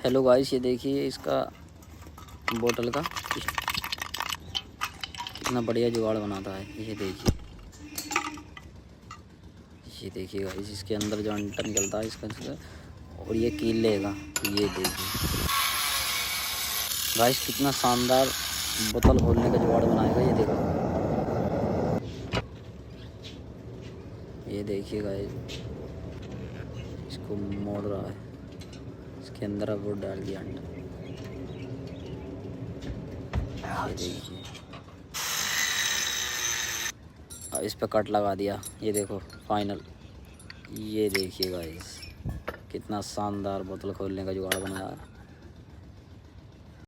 Hello guys, ये देखिए इसका बोतल का कितना बढ़िया जुगाड़ बनाता है। ये देखिए गाइस, इसके अंदर जो अंटा निकलता है इसका और ये कील लेगा। ये देखिए गाइस, कितना शानदार बोतल खोलने का जुगाड़ बनाएगा। ये देखो, ये देखिए गाइस, इसको मोड़ रहा है। इसके अंदर अब वो डाल दिया अंडा। ये देखिए, अब इस पे कट लगा दिया। ये देखो फाइनल। ये देखिए गाइस, कितना शानदार बोतल खोलने का जुगाड़ बनाया।